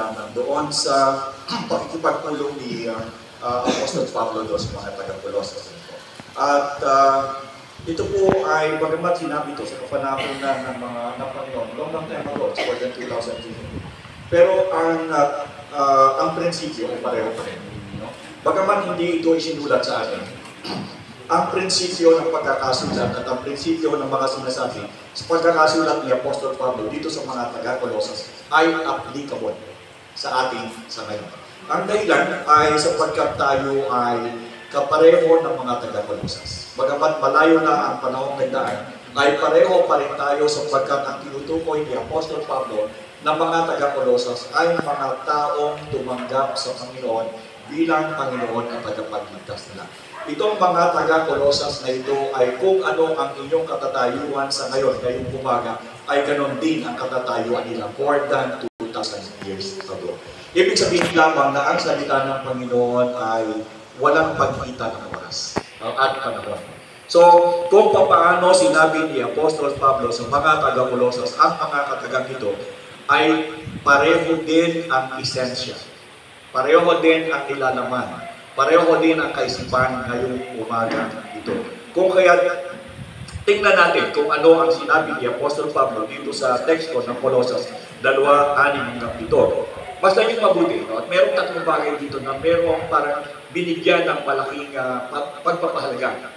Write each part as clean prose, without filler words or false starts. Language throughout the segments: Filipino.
lamang doon sa pakikipagpulong ni Apostol Pablo doon sa mga taga-Colosas. At ito po ay bagamat sinabi ito sa kapanahonan ng mga Panginoon long time ago, it's more than 2,000 years. Pero ang prinsipyo ay pareho pa rin. No? Bagamat hindi ito isinulat sa atin, ang prinsipyo ng pagkakasulat at ang prinsipyo ng mga sinasabi sa pagkakasulat ni Apostol Pablo dito sa mga taga-Colosas ay applicable sa atin sa ngayon. Ang dahilan ay sapagkat tayo ay kapareho ng mga taga-Colosas. Bagamat malayo na ang panahong nagdaan, ay pareho pa rin tayo sapagkat ang tinutukoy ni Apostol Pablo na mga taga-Colosas ay mga taong tumanggap sa Panginoon bilang Panginoon at tagapagligtas nila. Itong mga taga-Colosas na ito ay kung ano ang inyong katatayuan sa ngayon, ngayong umaga, ay ganon din ang katatayuan nila more than 2,000 years ago. Ibig sabihin lamang na ang salita ng Panginoon ay walang pagkita ng oras at panahon. So, kung paano sinabi ni Apostol Pablo sa mga taga-Colosas, ang mga katagang ito ay pareho din ang esensya. Pareho din ang nilalaman. Pareho din ang kaisipan ngayong umaga ito. Kung kaya, tingnan natin kung ano ang sinabi ni Apostol Pablo dito sa teksto ng Colosas 2:6-7. Basta yung mabuti, no? At merong tatlong bagay dito na merong parang binigyan ng malaking pagpapahalaga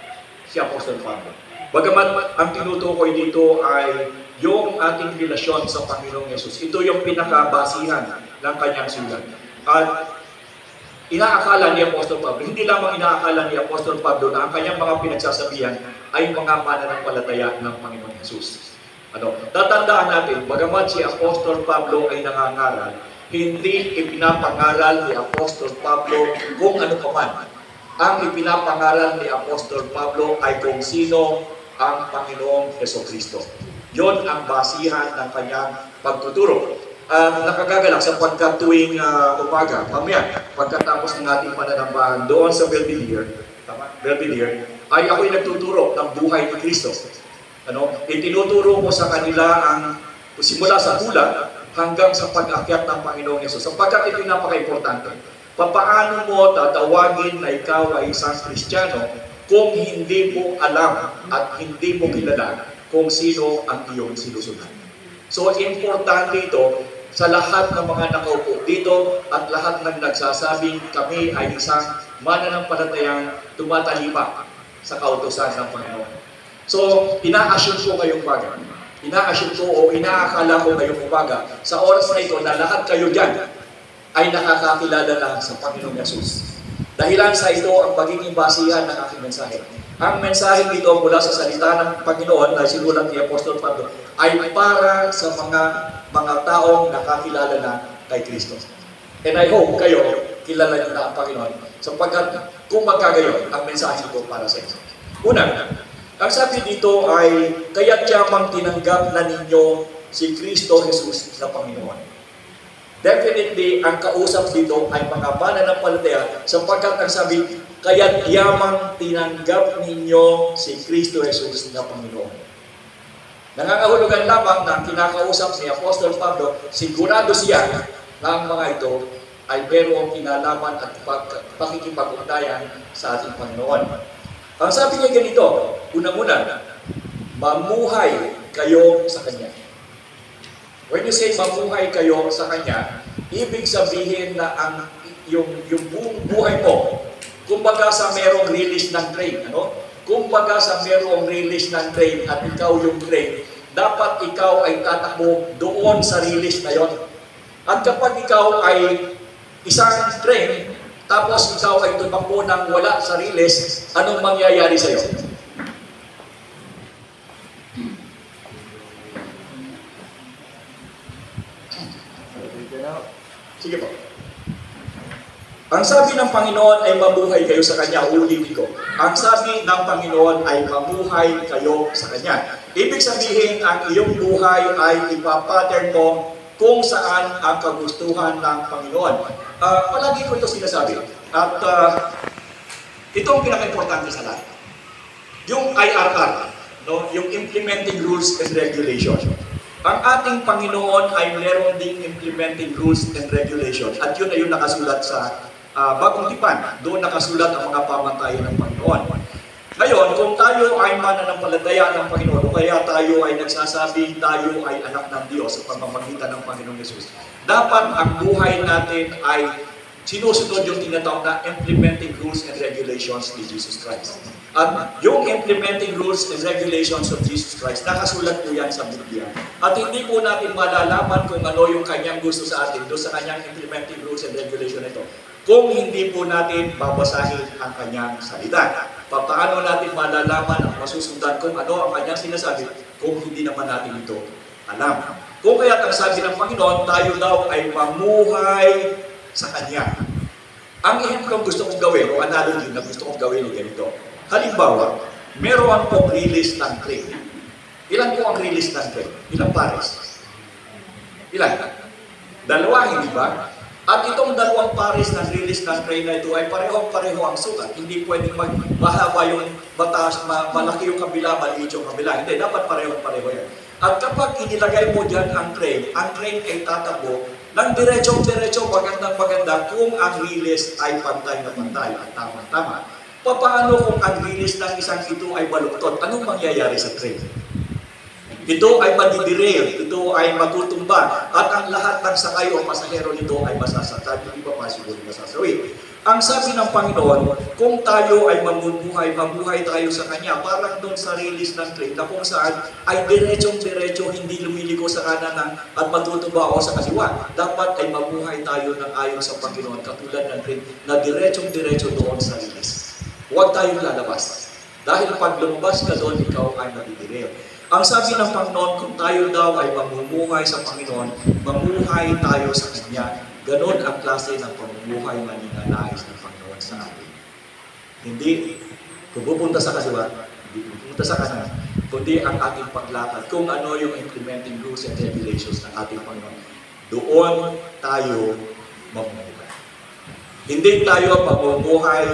si Apostol Pablo. Bagamat ang tinutukoy dito ay yung ating relasyon sa Panginoong Yesus. Ito yung pinakabasihan ng kanyang sulat. At inaakala ni Apostol Pablo, hindi lamang inaakala ni Apostol Pablo na ang kanyang mga pinagsasabihan ay mga mananampalataya ng Panginoong Yesus. Tatandaan natin, bagamat si Apostol Pablo ay nangangaral, hindi ipinapangaral ni Apostol Pablo kung ano pa man. Ang ipinapangaral ni Apostol Pablo ay kung sino ang Panginoong Jesucristo. Yon ang basihan ng kanyang pagtuturo. Nakagagalak sapagkat tuwing umaga, mamaya, pagkatapos ng ating pananambahan doon sa Belvedere, ay ako'y nagtuturo ng buhay ni Kristo. Itinuturo ko sa kanila ang simula sa hula hanggang sa pag-akyat ng Panginoong Yesus. Sapagkat ito napaka-importante. Papaano mo tatawagin na ikaw ay isang Kristiyano kung hindi mo alam at hindi mo kilala kung sino ang iyong sinusunod. So, importante ito sa lahat ng mga nakaupo dito at lahat ng nagsasabing kami ay isang mananampalatayang tumatalima sa kautusan ng Panginoon. So, ina-assume ko ngayong bagay. Ina-assume ko o inaakala ko ngayong umaga sa oras na ito na lahat kayo dyan ay nakakakilala na sa Panginoong Yesus. Dahilan sa ito ang magiging basihan ng aking mensahe. Ang mensahe dito mula sa salita ng Panginoon na sinulat ni Apostol Pablo ay para sa mga taong nakakilala na kay Kristo. And I hope kayo kilala niyo na ang Panginoon sapagkat kung magkagayon ang mensahe ito para sa inyo. Una, ang sabi dito ay, kaya't yamang tinanggap na ninyo si Kristo Jesus na Panginoon. Definitely, ang kausap dito ay mga mananampalataya sapagkat ang sabi, kaya't yamang tinanggap ninyo si Kristo Jesus na Panginoon. Nangangahulugan lamang na kinakausap ni Apostol Pablo, sigurado siya na ang mga ito ay merong kinalaman at pakikipag-ugnayan sa ating Panginoon. Ang sabi niya ganito, unang-una, mamuhay kayo sa Kanya. When you say mamuhay kayo sa Kanya, ibig sabihin na yung buong buhay mo, kumbaga sa merong release ng train, Kumbaga sa merong release ng train at ikaw yung train, dapat ikaw ay tatakbo doon sa release na yon. At kapag ikaw ay isang train, tapos ikaw ay tumakbo ng wala sa release, anong mangyayari sa'yo? Sige po. Ang sabi ng Panginoon ay mabuhay kayo sa Kanya, ulitin ko. Ang sabi ng Panginoon ay mabuhay kayo sa Kanya. Ibig sabihin, ang iyong buhay ay ipapattern mo kung saan ang kagustuhan ng Panginoon. Palagi ko ito sinasabi. At ito ang pinaka-importante sa lahat. Yung IRR, yung Implementing Rules and Regulation. Ang ating Panginoon ay meron ding implementing rules and regulations. At yun ay yung nakasulat sa Bagong Tipan. Doon nakasulat ang mga pamantayan ng Panginoon. Ngayon, kung tayo ay mananampalataya ng Panginoon, o kaya tayo ay nagsasabi tayo ay anak ng Diyos sa pamamagitan ng Panginoong Yesus, dapat ang buhay natin ay sinusunod yung tinatawag na implementing rules and regulations ni Jesus Christ. At yung implementing rules and regulations of Jesus Christ, nakasulat po yan sa Biblia. At hindi po natin malalaman kung ano yung kanyang gusto sa atin doon sa kanyang implementing rules and regulation ito kung hindi po natin babasahin ang kanyang salita. Paano natin malalaman at masusundan kung ano ang kanyang sinasabi kung hindi naman natin ito alam. Kung kaya't ang sabi ng Panginoon, tayo daw ay mamuhay sa Kanya. Ang ihip gusto kong gawin, o analogy na gusto kong gawin ay ganito. Halimbawa, meron pong release ng train. Ilan po ang release ng train? Ilang pares? Ilan? Dalawa, hindi ba? At itong dalawang pares ng release ng train na ito ay pareho ang sukat. Hindi pwedeng mahaba yung batas, malaki yung kabila, maliit yung kabila. Hindi, dapat pareho yan. At kapag inilagay mo dyan ang train ay tatakbo ng diretsong-diretso, magandang-maganda kung ang release ay pantay na pantay at tama-tama. Paano kung ang release ng isang ito ay baluktot? Anong mangyayari sa train? Ito ay madidirail, ito ay matutumba, at ang lahat ng sakay o pasahero nito ay masasaktan, hindi pa siguro masasawi. Ang sabi ng Panginoon, kung tayo ay mabuhay tayo sa Kanya, parang doon sa release ng train na kung saan ay diretsong-diretso, hindi lumiliko sa kanan at matutumba o sa kaliwa. Dapat ay mabuhay tayo ng ayon sa Panginoon, katulad ng train na diretsong-diretso doon sa release. Huwag tayong lalabas. Dahil pag lumabas ka doon, ikaw ay madidirail. Ang sabi ng Panginoon, kung tayo daw ay mamumuhay sa Panginoon, mamuhay tayo sa Kanya. Ganon ang klase ng pamumuhay na ninanais ng Panginoon sa atin. Hindi kung pupunta sa kaliwa, hindi pupunta sa kanan, kundi ang ating paglakad, kung ano yung implementing rules and regulations ng ating Panginoon. Doon tayo mamumuhay. Hindi tayo mamumuhay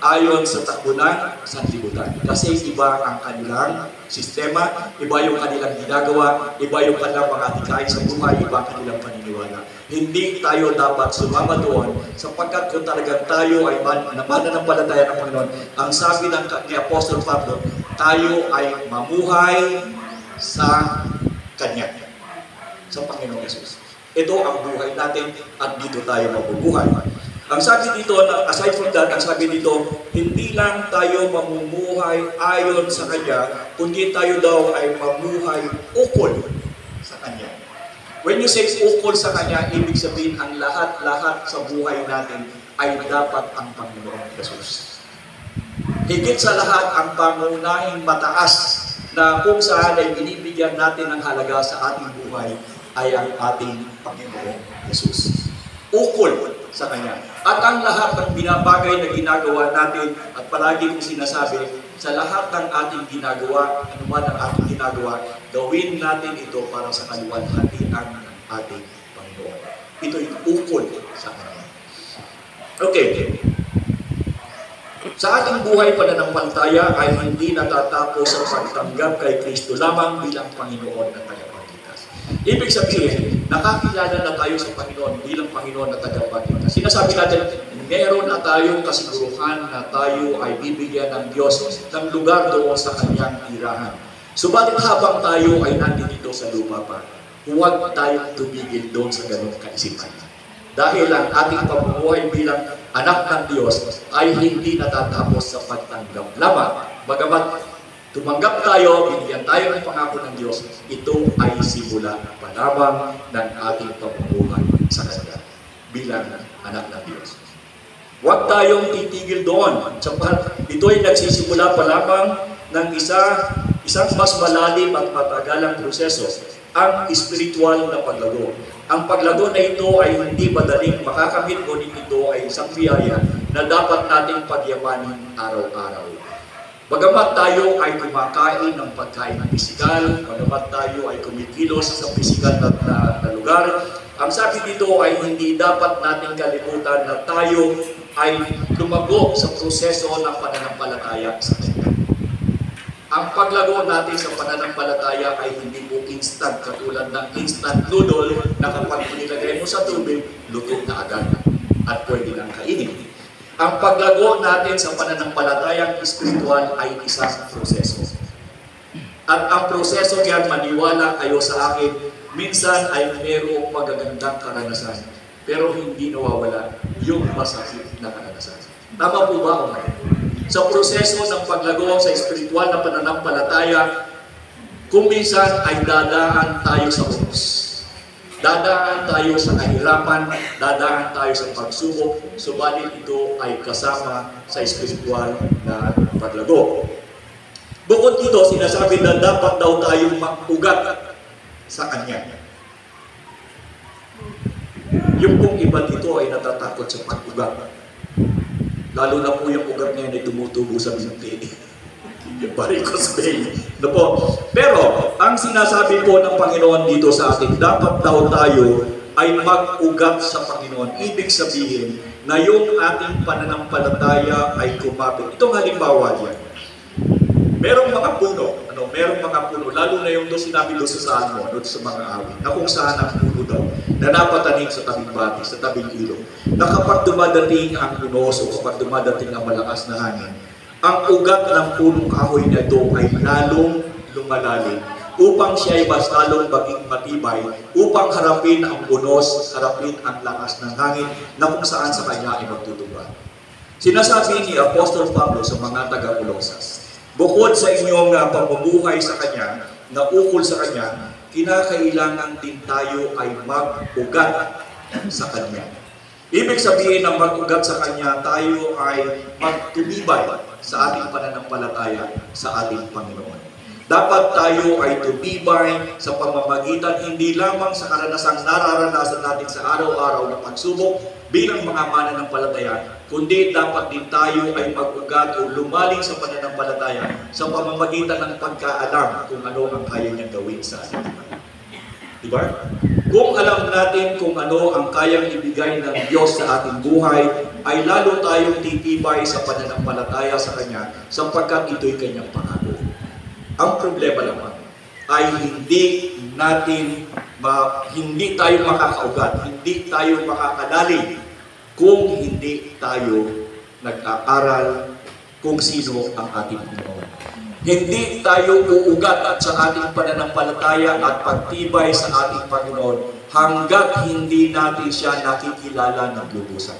ayon sa takbo ng sanlibutan. Kasi iba ang kanilang sistema, iba yung kanilang ginagawa, iba yung kanilang mga adikain sa buhay, iba ang kanilang paniniwala. Hindi tayo dapat sumama doon sapagkat kung talagang tayo ay mananampalataya ng Panginoon, ang sabi ni Apostol Pablo, tayo ay mamuhay sa Kanya, sa Panginoong Yesus. Ito ang buhay natin at dito tayo mabubuhay. Ang sabi dito, aside from that, ang sabi dito, hindi lang tayo mamumuhay ayon sa Kanya, kundi tayo daw ay mamuhay ukol sa Kanya. When you say ukol sa Kanya, ibig sabihin ang lahat-lahat sa buhay natin ay dapat ang Panginoong Yesus. Higit sa lahat, ang pangunahing mataas na kung saan ay binibigyan natin ng halaga sa ating buhay ay ang ating Panginoong Yesus. Ukol sa Kanya. At ang lahat ng binabagay na ginagawa natin, at palagi kong sinasabi, sa lahat ng ating ginagawa, ano man ang ating ginagawa, gawin natin ito para sa kaluwalhatian ng ating Panginoon. Ito'y ukol sa Kanya. Okay. Sa ating buhay pananampalataya ay hindi natatapos sa pagtanggap kay Kristo lamang bilang Panginoon at tagapagligtas. Ibig sabihin, nakakilala na tayo sa Panginoon bilang Panginoon at tagapagligtas. Sinasabi natin, meron na tayong kasiguruhan na tayo ay bibigyan ng Diyos ng lugar doon sa Kanyang tirahan. Subalit habang tayo ay nandito sa lupa pa, huwag tayong tumigil doon sa ganong kaisipan. Dahil ang ating pamumuhay bilang anak ng Diyos ay hindi natatapos sa pagtanggap lamang. Bagamat tumanggap tayo, binigyan tayo ng pangako ng Diyos, ito ay simula pa lamang ng ating pamumuhay sa Kanya bilang anak ng Diyos. Huwag tayong titigil doon. Ito ay nagsisimula pa lamang ng isang mas malalim at matagalang proseso, ang spiritual na paglago. Ang paglago na ito ay hindi madaling makakamit, ngunit ito ay isang biyaya na dapat nating pagyamanin araw-araw. Bagamat tayo ay kumakain ng pagkain ng pisikal, bagamat tayo ay kumikilos sa pisikal na lugar, ang sabi dito ay hindi dapat nating kalimutan na tayo ay lumago sa proseso ng pananampalataya sa Kanya. Ang paglago natin sa pananampalataya ay hindi po instant, katulad ng instant noodle na kapag nilagay mo sa tubig, luto na agad at pwede nang kainin. Ang paglago natin sa pananampalatayang espiritual ay isang proseso. At ang proseso yan, maniwala kayo sa akin, minsan ay mayroong magagandang karanasan, pero hindi nawawala yung masakit na karanasan. Tama po ba o hindi? Sa proseso ng paglago sa espiritual na pananampalataya, kung minsan ay dadaan tayo sa unos. Dadaan tayo sa kahirapan, dadaan tayo sa pagsubok, subalit ito ay kasama sa espiritual na paglago. Bukod dito, sinasabi na dapat daw tayong mag-ugat sa Kanya. Yung pong iba dito ay natatakot sa pag-ugat. Lalo na po yung ugat niya ay tumutubo sa binti. Yung varicose vein. Pero, ang sinasabi po ng Panginoon dito sa atin, dapat daw tayo ay mag-ugat sa Panginoon. Ibig sabihin na yung ating pananampalataya ay kumapit. Itong halimbawa yan. Merong mga puno, lalo na yung doon sinabi doon sa Salmo, doon sa mga awit, na kung saan ang puno daw, na napatanim sa tabing bati, sa tabing ilog, na kapag dumadating ang unos o kapag dumadating ang malakas na hangin, ang ugat ng punong kahoy na ito ay lalong lumalalim upang siya ay mas lalong maging matibay, upang harapin ang unos, harapin ang lakas ng hangin na kung saan sa kanya ay magtutuwa. Sinasabi ni Apostol Pablo sa mga taga-Colosas, bukod sa inyong pamumuhay sa Kanya, na ukol sa Kanya, kinakailangan din tayo ay mag-ugat sa Kanya. Ibig sabihin ng mag-ugat sa Kanya, tayo ay magtumibay sa ating pananampalataya sa ating Panginoon. Dapat tayo ay tumibay sa pamamagitan hindi lamang sa karanasang nararanasan natin sa araw-araw na pagsubok bilang mga mananampalataya, kundi dapat din tayo ay mag-ugat o lumaling sa pananampalataya sa pamamagitan ng pagkaalam kung ano ang kaya niyang gawin sa atin. Diba? Kung alam natin kung ano ang kayang ibigay ng Diyos sa ating buhay, ay lalo tayong titibay sa pananampalataya sa Kanya sapagkat ito'y Kanyang pangako. Ang problema naman ay hindi tayo makakaugat, hindi tayo makakadali kung hindi tayo nag-aaral kung sino ang ating Panginoon. Hindi tayo uugat sa ating pananampalataya at pagtibay sa ating Panginoon hanggat hindi natin siya nakikilala ng lubusan.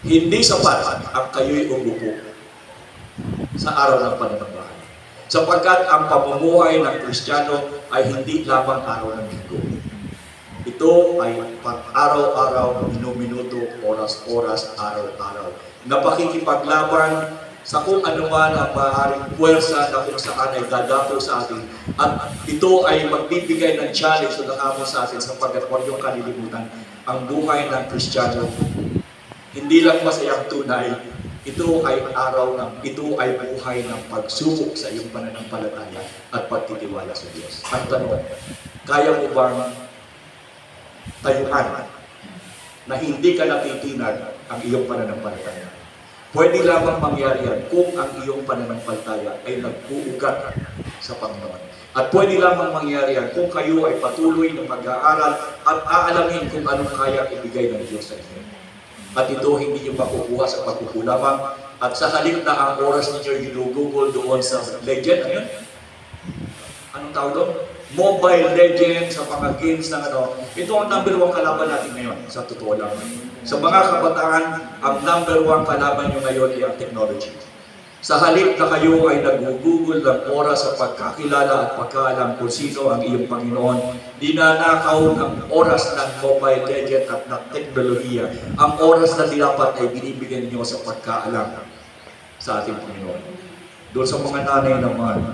Hindi sapat ang kayo'y umupo sa araw ng pananampalataya. Sapagkat ang pamumuhay ng Kristiyano ay hindi lamang araw ng linggo. Ito ay pang-araw-araw, minuto, oras-oras, araw-araw. Napakikipaglaban sa kung ano man ang maaaring puwersa na kung saan ay dadapo sa atin. At ito ay magbibigay ng challenge o ng hamon sa atin sapagkat huwag niyong kalilimutan ang buhay ng Kristiyano. Hindi lang masayang tunay, ito ay buhay ng pagsubok sa iyong pananampalataya at pagtitiwala sa Diyos. Ang tanong, kaya mo bang tayuan na hindi ka natitinag ang iyong pananampalataya? Pwede lamang mangyari yan kung ang iyong pananampalataya ay nag-uugat sa Panginoon. At pwede lamang mangyari yan kung kayo ay patuloy na mag-aaral at aalamin kung anong kaya ibigay ng Diyos sa inyo. At ito hindi nyo makukuha sa pagkukulamang. At sa halip na ang oras ninyo ginugugol doon sa legend, anong tawag doon? Mobile Legend, sa mga games ng ito ang number 1 kalaban natin ngayon, sa totoo lang. Sa mga kabataan, ang number 1 kalaban nyo ngayon ay ang technology. Sa halip na kayo ay nagugugol ng oras sa pagkakilala at pagkaalam kung sino ang iyong Panginoon, dinanakaw ng oras ng Mobile Legend at ng teknolohiya. Ang oras na dapat ay binibigyan niyo sa pagkaalam sa ating Panginoon. Doon sa mga nanay naman,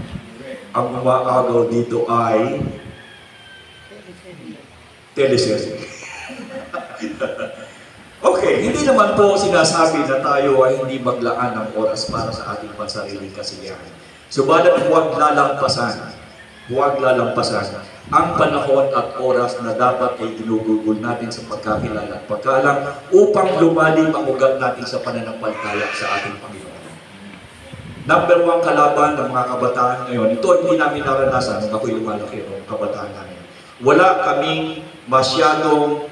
ang umaagaw dito ay teleserye. Okay, hindi naman po sinasabi na tayo ay hindi maglaan ng oras para sa ating pansariling kasiyahan. Subalit huwag lalampasan ang panahon at oras na dapat ay ginugugol natin sa pagkakilala at pagkaalam upang lumalim ang ugat natin sa pananampalataya sa ating Panginoon. Number one kalaban ng mga kabataan ngayon, ito hindi namin naranasan nung ako'y lumalaki ng kabataan namin. Wala kaming masyadong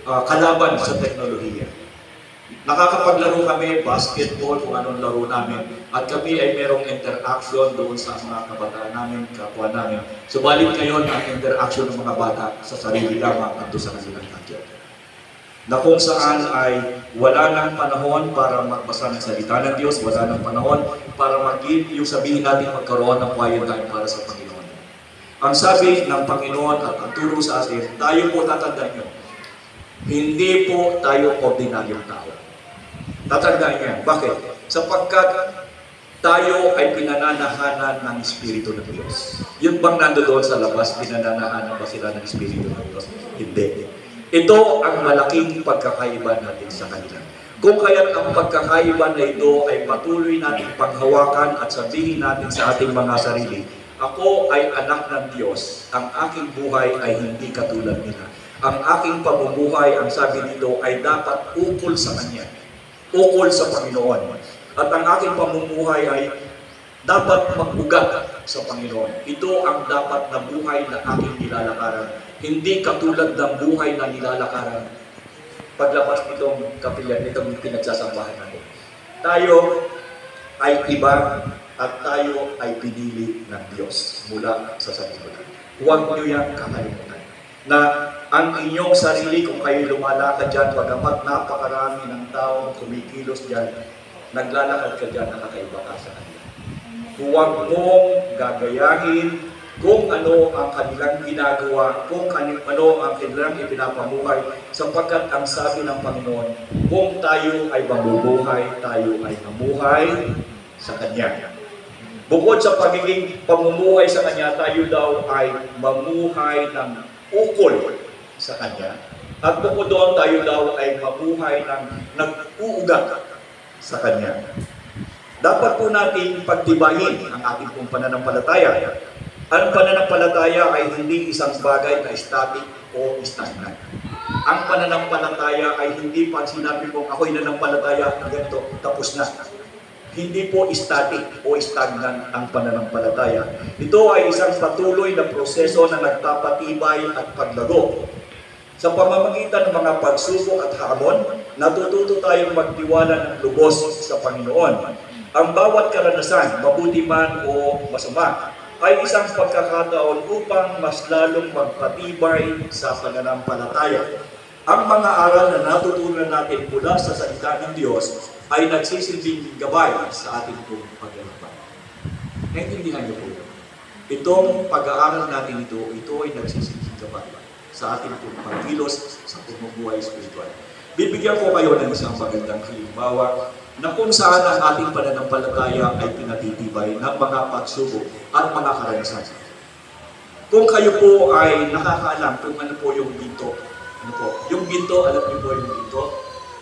kalaban sa teknolohiya. Nakakapaglaro kami, basketball, kung anong laro namin, at kami ay merong interaction doon sa mga kabataan namin, kapwa namin. Subalit ngayon, ang interaction ng mga bata sa sarili lamang at doon sa kanilang gadget. Na kung saan ay wala nang panahon para magbasa ng salita ng Diyos, wala nang panahon para yung sabihin natin magkaroon ng quiet time para sa Panginoon. Ang sabi ng Panginoon at ang turo sa atin, tayo po tatandaan nyo, hindi po tayo ordinaryong tao. Tatandaan niya. Bakit? Sapagkat tayo ay pinananahanan ng Espiritu ng Diyos. Yun bang nandoon sa labas, pinananahanan ba sila ng Espiritu ng Diyos? Hindi. Ito ang malaking pagkakaiba natin sa kanila. Kung kaya ang pagkakaiba na ito ay patuloy natin panghawakan at sabihin natin sa ating mga sarili, ako ay anak ng Diyos, ang aking buhay ay hindi katulad nila. Ang aking pamumuhay, ang sabi dito, ay dapat ukol sa Kanya, ukol sa Panginoon. At ang aking pamumuhay ay dapat mag-ugat sa Panginoon. Ito ang dapat na buhay na aking nilalakaran. Hindi katulad ng buhay na nilalakaran paglabas nitong kapilyan, nitong pinagsasambahan natin. Tayo ay iba at tayo ay pinili ng Diyos mula sa sanlibutan. Huwag niyo yan kakalimutan. Na ang inyong sarili, kung kayo lumalakad dyan, pagamat napakarami ng taong kumikilos dyan, naglalakad ka dyan, nakakaiba ka sa kanila. Huwag mong gagayahin kung ano ang kanilang ginagawa, kung ano ang kanilang ipinapamuhay, sapagkat ang sabi ng Panginoon, kung tayo ay mabubuhay, tayo ay mamuhay sa Kanya. Bukod sa pagiging pamumuhay sa Kanya, tayo daw ay mamuhay ng ukol sa Kanya. At bukod doon, tayo daw ay mamuhay ng nag-uugat sa Kanya. Dapat po natin pagtibayin ang ating pong pananampalataya. Ang pananampalataya ay hindi isang bagay na static o stagnant. Ang pananampalataya ay hindi pag sinabi kong ako'y nanampalataya, ganito, tapos na. Hindi po static o stagnant ang pananampalataya. Ito ay isang patuloy na proseso na nagpapatibay at paglago. Sa pamamagitan ng mga pagsubok at hamon, natututo tayong magtiwala ng lubos sa Panginoon. Ang bawat karanasan, mabuti man o masama, ay isang pagkakataon upang mas lalong magpatibay sa pananampalataya. Ang mga aral na natutunan natin mula sa salita ng Diyos ay nagsisilbing gabay sa ating pong paglalaban. Naintindihan niyo po yun. Itong pag-aaral natin ito ay nagsisilbing gabay sa ating pong pagkilos sa pamumuhay spiritual. Bibigyan ko kayo ng isang magandang halimbawa na kung saan ang ating pananampalataya ay pinatitibay ng mga pagsubok at mga karanasan. Kung kayo po ay nakakaalam kung ano po yung ginto, ano po? Yung ginto, alam niyo po yung ginto?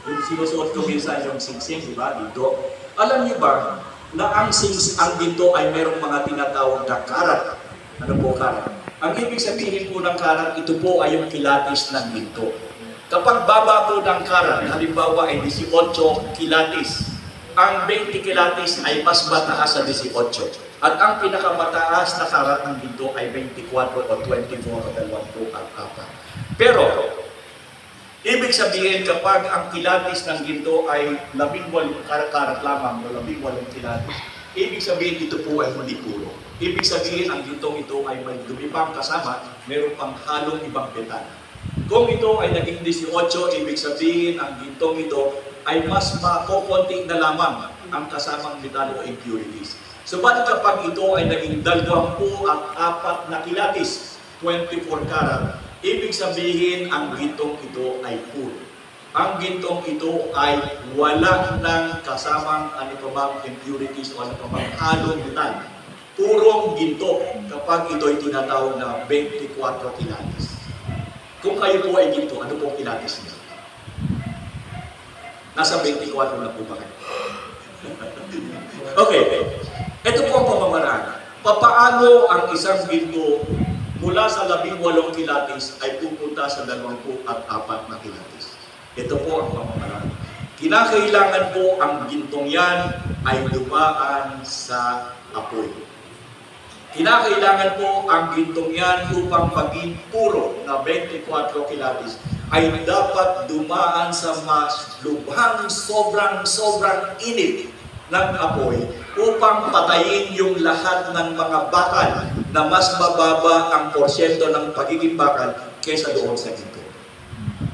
Yung sinusuot ko minsan yung singsing, di ba? Ginto. Alam niyo ba na ang ginto ay merong mga tinatawag na karat? Ano po karat? Ang ibig sabihin po ng karat, ito po ay yung kilatis ng ginto. Kapag baba po ng karat, halimbawa ay 18 kilatis, ang 20 kilatis ay mas mataas sa 18. At ang pinakamataas na karat ng ginto ay 24 o 24 o 24. Pero, ibig sabihin kapag ang kilatis ng ginto ay 18 karat lamang o 18 kilatis, ibig sabihin ito po ay hindi puro. Ibig sabihin ang gintong ito ay may lumipang kasama, meron pang halong ibang metal. Kung ito ay naging 18, ibig sabihin ang gintong ito ay mas makukunti na lamang ang kasamang metal o impurities. Subalit kapag ito ay naging 24 na kilatis, 24 karat, ibig sabihin ang gintong ito ay puro. Ang gintong ito ay wala ng kasamang anumang impurities o anumang halong metal. Purong ginto kapag ito ay tinatawag na 24 kilatis. Kung kayo po ay ginto, ano pong kilatis niyo? Nasa 24 na po ba kayo? Okay. Ito po ang pamamaraan. Papaano ang isang ginto mula sa 18 kilatis ay pupunta sa 24 na kilatis? Ito po ang pamamaraan. Kinakailangan po ang gintong yan ay dumaan sa apoy. Kinakailangan po ang gintong yan upang maging puro na 24 kilates ay dapat dumaan sa mas lubhang sobrang init ng apoy upang patayin yung lahat ng mga bakal na mas mababa ang porsyento ng pagiging bakal kaysa doon sa ginto.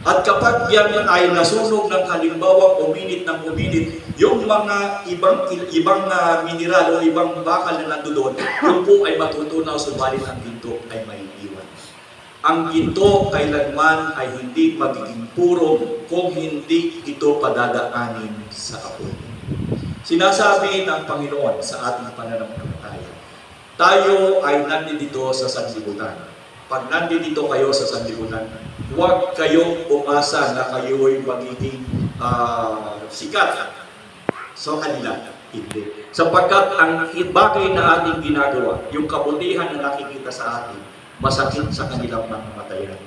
At kapag yan ay nasunog ng halimbawa uminit, yung mga ibang mineral o ibang bakal na nandoon, yung po ay matutunaw, subalit ang ginto ay maiiwan. Ang ginto kailanman ay hindi magiging puro kung hindi ito padadaanin sa apoy. Sinasabi ng Panginoon sa ating pananampalataya, tayo ay nandito sa sanlibutan. Pag nandito kayo sa sanlibutan, huwag kayong umasa na kayo'y magiging sikat sa kanila. Hindi. Sapagkat ang bagay na ating ginagawa, yung kabutihan na nakikita sa atin, masakit sa kanilang pangmataya.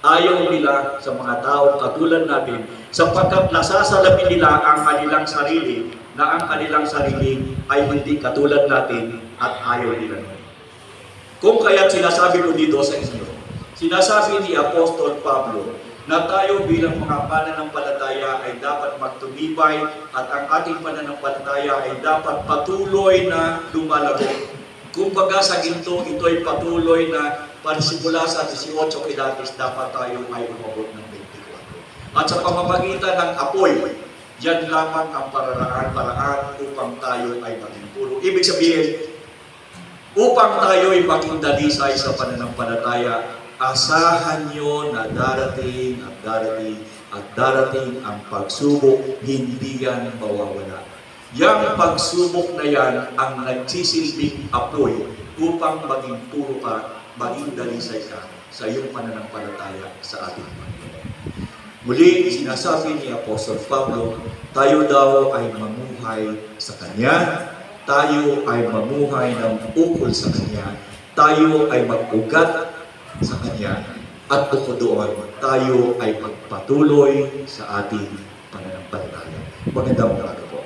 Ayaw nila sa mga tao katulad natin, sapagkat nasasalamin nila ang kanilang sarili, na ang kanilang sarili ay hindi katulad natin at ayaw nila. Kung kaya't sinasabi ko dito sa inyo, sinasabi ni Apostol Pablo na tayo bilang mga pananampalataya ay dapat magtumibay at ang ating pananampalataya ay dapat patuloy na lumalago. Kumbaga sa ginto, ito ay patuloy na pansimula sa 18 kilates, dapat tayo ay umabot ng 24. At sa pamamagitan ng apoy, yan lamang ang paraan upang tayo ay maging puro. Ibig sabihin, upang tayo ay maging dalisay sa pananampalataya, asahan nyo na darating ang pagsubok, hindi yan mawawala. Yang pagsubok na yan ang nagsisilbing apoy upang maging puro ka, maging dalisay ka sa iyong pananampalataya sa ating Panginoon. Muli, sinasabi ni Apostol Pablo, tayo daw ay mamuhay sa Kanya, tayo ay mamuhay ng ukol sa Kanya, tayo ay mag-ugat sa Kanya, at bukod doon, tayo ay magpatuloy sa ating pananampalataya. Magandang umaga po.